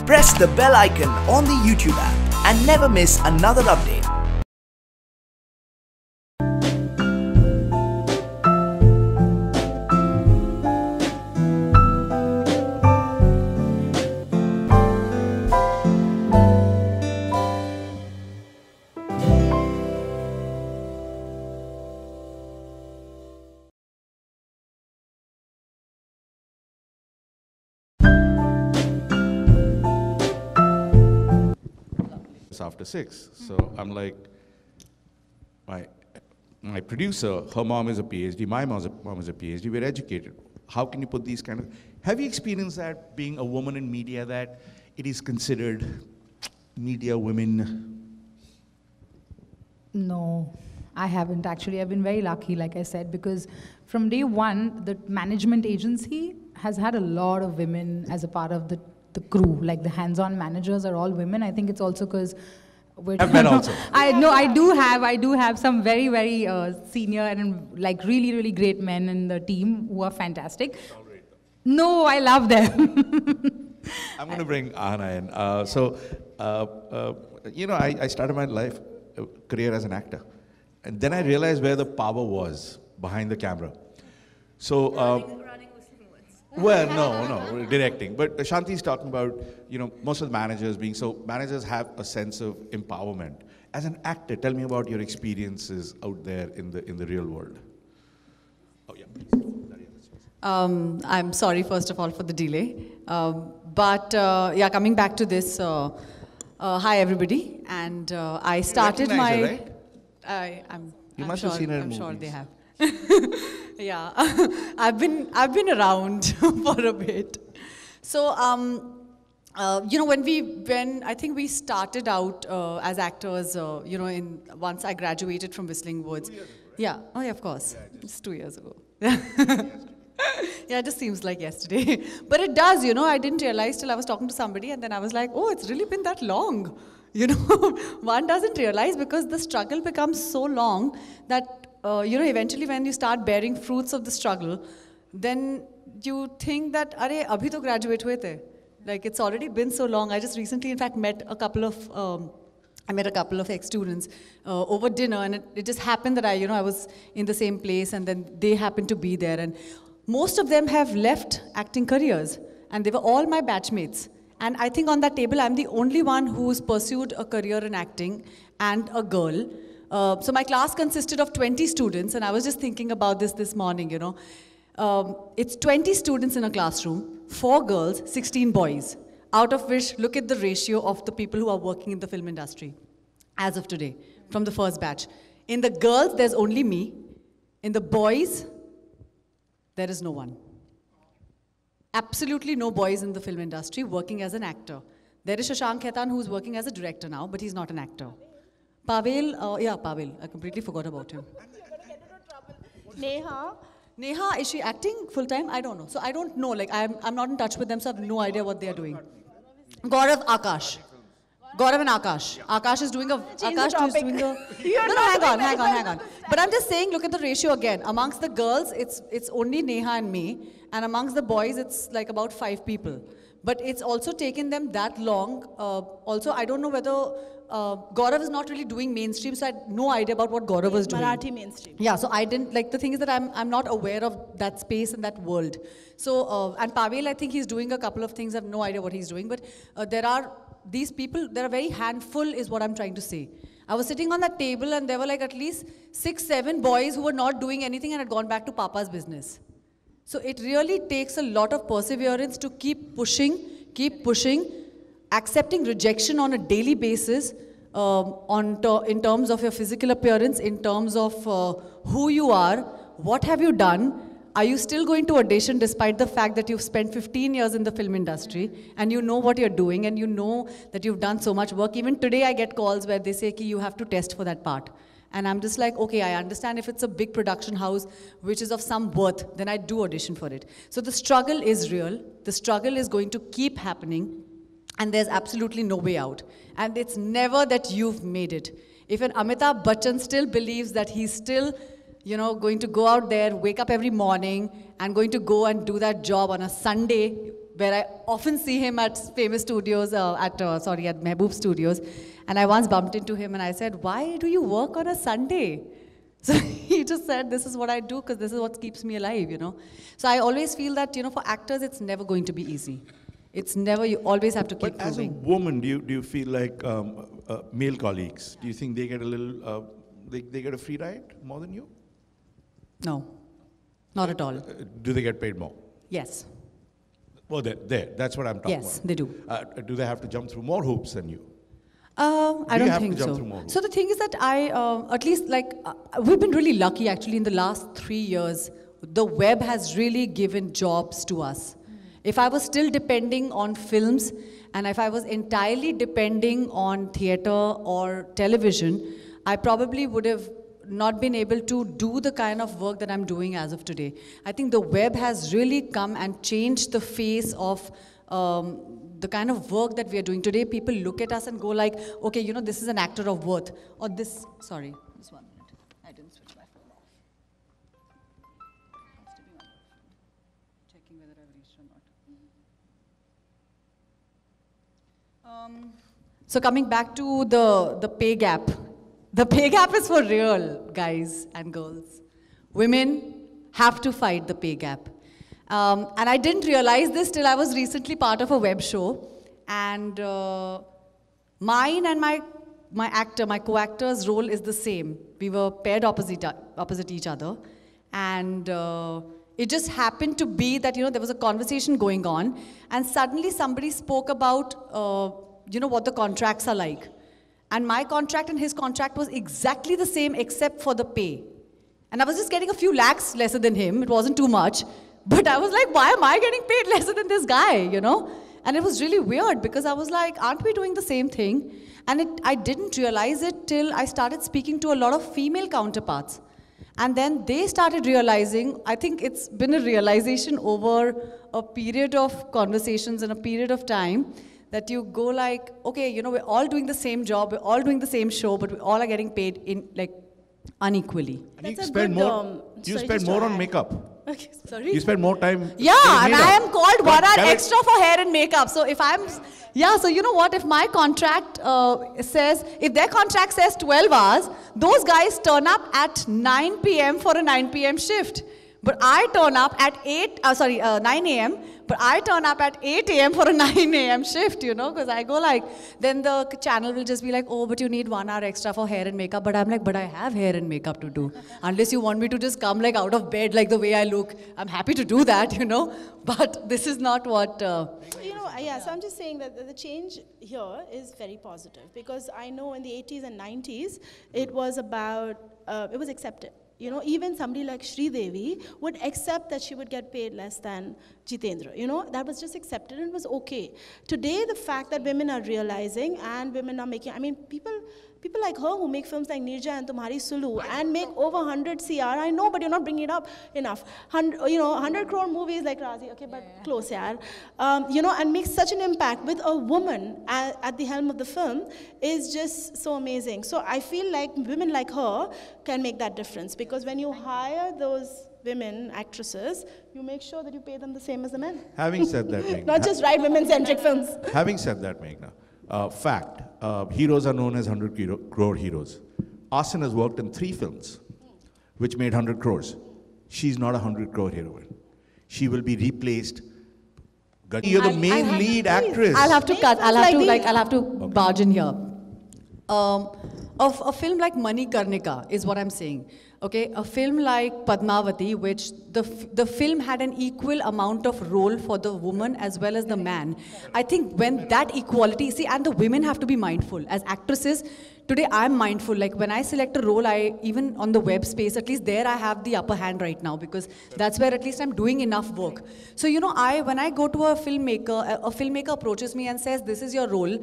Press the bell icon on the YouTube app and never miss another update. After 6. So I'm like, my producer, her mom is a PhD, my mom is a PhD, we're educated. How can you put these kind of, have you experienced that being a woman in media, that it is considered media women? No, I haven't actually. I've been very lucky, like I said, because from day one, the management agency has had a lot of women as a part of the crew. Like the hands-on managers are all women. I think it's also because Men also. I do have some very, very senior and like really, really great men in the team who are fantastic. No, I love them. I'm going to bring Ahana in. You know, I started my career as an actor. And then I realized where the power was behind the camera. So, well, no, directing. But Shanti's talking about, you know, most of the managers being, so managers have a sense of empowerment. As an actor, tell me about your experiences out there in the real world. Oh, yeah, please. I'm sorry, first of all, for the delay. Yeah, coming back to this, hi everybody. And I started my... Right? You must have seen her in movies. I'm sure they have. Yeah, I've been around for a bit. So, you know, when I think we started out as actors, you know, once I graduated from Whistling Woods. Yeah, oh yeah, of course. It's 2 years ago. Yeah, it just seems like yesterday. But it does, you know, I didn't realize till I was talking to somebody and then I was like, oh, it's really been that long. You know, one doesn't realize because the struggle becomes so long that you know, eventually when you start bearing fruits of the struggle, then you think that, "Arey, abhi to graduate hue the." Like it's already been so long. I just recently, in fact, met a couple of ex-students over dinner, and it just happened that I was in the same place, and then they happened to be there, and most of them have left acting careers, and they were all my batchmates. And I think on that table, I'm the only one who's pursued a career in acting, and a girl. So my class consisted of 20 students, and I was just thinking about this morning, you know. It's 20 students in a classroom, 4 girls, 16 boys, out of which, look at the ratio of the people who are working in the film industry as of today, from the first batch. In the girls, there's only me. In the boys, there is no one. Absolutely no boys in the film industry working as an actor. There is Shashank Khaitan, who's working as a director now, but he's not an actor. Pavel, yeah, Pavel. I completely forgot about him. Neha, is she acting full-time? I don't know. So I don't know. Like, I'm not in touch with them, so I have no idea what they are doing. Gaurav, Akash. Gaurav and Akash. Akash is doing a... Akash is doing a... No, hang on. But I'm just saying, look at the ratio again. Amongst the girls, it's only Neha and me. And amongst the boys, it's like about 5 people. But it's also taken them that long. Also, I don't know whether... Gaurav is not really doing mainstream, so I had no idea about what Gaurav was doing. Marathi mainstream. Yeah, so I didn't, like, the thing is that I'm not aware of that space and that world. So, and Pavel, I think he's doing a couple of things, I have no idea what he's doing, but there are these people, there are very handful is what I'm trying to say. I was sitting on that table and there were like at least 6, 7 boys who were not doing anything and had gone back to Papa's business. So it really takes a lot of perseverance to keep pushing, accepting rejection on a daily basis in terms of your physical appearance, in terms of who you are, what have you done, are you still going to audition despite the fact that you've spent 15 years in the film industry and you know what you're doing and you know that you've done so much work. Even today I get calls where they say, you have to test for that part. And I'm just like, okay, I understand if it's a big production house which is of some worth, then I do audition for it. So the struggle is real. The struggle is going to keep happening. And there's absolutely no way out. And it's never that you've made it. If an Amitabh Bachchan still believes that he's still, going to go out there, wake up every morning, and going to go and do that job on a Sunday where I often see him at famous studios, at Mehboob Studios. And I once bumped into him and I said, why do you work on a Sunday? So he just said, this is what I do because this is what keeps me alive, you know. So I always feel that, you know, for actors, it's never going to be easy. It's never, you always have to keep But as a proving. woman, do you feel like male colleagues, do you think they get a little, they get a free ride more than you? No, not at all. Do they get paid more? Yes. Well, that's what I'm talking about. Yes, they do. Do they have to jump through more hoops than you? I Do you don't have to think jump so. through more So the thing is that at least like, we've been really lucky actually in the last 3 years. The web has really given jobs to us. If I was still depending on films and if I was entirely depending on theater or television, I probably would have not been able to do the kind of work that I'm doing as of today. I think the web has really come and changed the face of the kind of work that we are doing today. People look at us and go like, okay, you know, this is an actor of worth. Or this, sorry, just 1 minute. I didn't switch my phone off. Has to be on. Checking whether I've reached or not. So coming back to the pay gap. The pay gap is for real, guys and girls. Women have to fight the pay gap. And I didn't realize this till I was recently part of a web show. And mine and my co-actor's role is the same. We were paired opposite each other. And it just happened to be that, you know, there was a conversation going on. And suddenly somebody spoke about, you know, what the contracts are like. And my contract and his contract was exactly the same except for the pay. And I was just getting a few lakhs lesser than him. It wasn't too much. But I was like, why am I getting paid lesser than this guy, you know? And it was really weird because I was like, aren't we doing the same thing? And I didn't realize it till I started speaking to a lot of female counterparts. And then they started realizing, I think it's been a realization over a period of conversations and a period of time that you go like, okay, you know, we're all doing the same job, we're all doing the same show, but we all are getting paid in like unequally. And you That's a spend good, more, you sorry, spend just to more on add. makeup. Okay, sorry. You spend more time. Yeah, getting and made I up. am called 1 hour Correct. extra for hair and makeup. So if I'm, yeah, so you know what, if my contract says, if their contract says 12 hours, those guys turn up at 9 p.m. for a 9 p.m. shift. But I turn up at 9 a.m., but I turn up at 8 a.m. for a 9 a.m. shift, you know, because I go like, then the channel will just be like, oh, but you need 1 hour extra for hair and makeup. But I'm like, but I have hair and makeup to do. Unless you want me to just come like out of bed like the way I look, I'm happy to do that, you know. But this is not what... You know, yeah, so I'm just saying that the change here is very positive because I know in the 80s and 90s, it was about, it was accepted. You know, even somebody like Sri Devi would accept that she would get paid less than Jitendra. You know, that was just accepted and it was okay. Today, the fact that women are realizing and women are making, I mean, people like her who make films like Nirja and Tumhari Sulu and make over 100 CR, I know, but you're not bringing it up enough. 100 crore movies like Razi, okay, but close, yaar. You know, and make such an impact with a woman at the helm of the film is just so amazing. So I feel like women like her can make that difference because when you hire those women actresses, you make sure that you pay them the same as the men. Having said that, Meghna, Not just write women-centric films. having said that, Meghna, fact, heroes are known as 100 crore heroes. Asin has worked in 3 films, which made 100 crores. She's not a 100 crore heroine. She will be replaced. You're the main lead actress. I'll have to Make cut. films like these. I'll have to barge in here. Of a film like Mani Karnika is what I'm saying. Okay, a film like Padmavati, which the film had an equal amount of role for the woman as well as the man. I think when that equality, see, and the women have to be mindful. As actresses, today I'm mindful. Like when I select a role, even on the web space, at least there I have the upper hand right now because that's where at least I'm doing enough work. So, you know, when I go to a filmmaker approaches me and says, this is your role,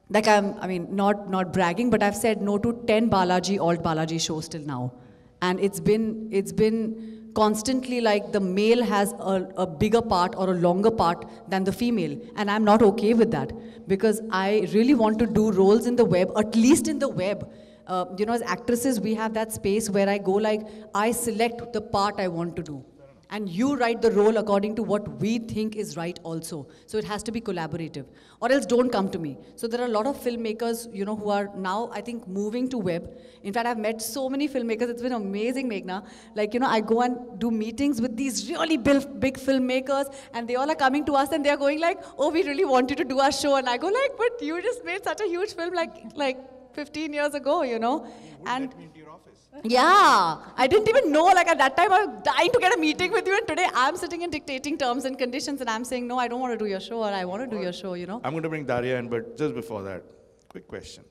like I mean, not bragging, but I've said no to 10 alt Balaji shows till now. And it's been constantly like the male has a bigger part or a longer part than the female. And I'm not okay with that because I really want to do roles in the web, at least in the web. You know, as actresses, we have that space where I go like, I select the part I want to do. and you write the role according to what we think is right also. So it has to be collaborative, or else don't come to me. So there are a lot of filmmakers, you know, who are now, I think, moving to web. In fact, I've met so many filmmakers. It's been amazing, Meghna. Like, you know, I go and do meetings with these really big filmmakers, and they all are coming to us, and they're going like, oh, we really want you to do our show. And I go like, but you just made such a huge film like 15 years ago, you know. And yeah, I didn't even know, like at that time I was dying to get a meeting with you, and today I'm sitting and dictating terms and conditions, and I'm saying, no, I don't want to do your show, or I want to do your show, you know. I'm going to bring Daria in, but just before that, quick question.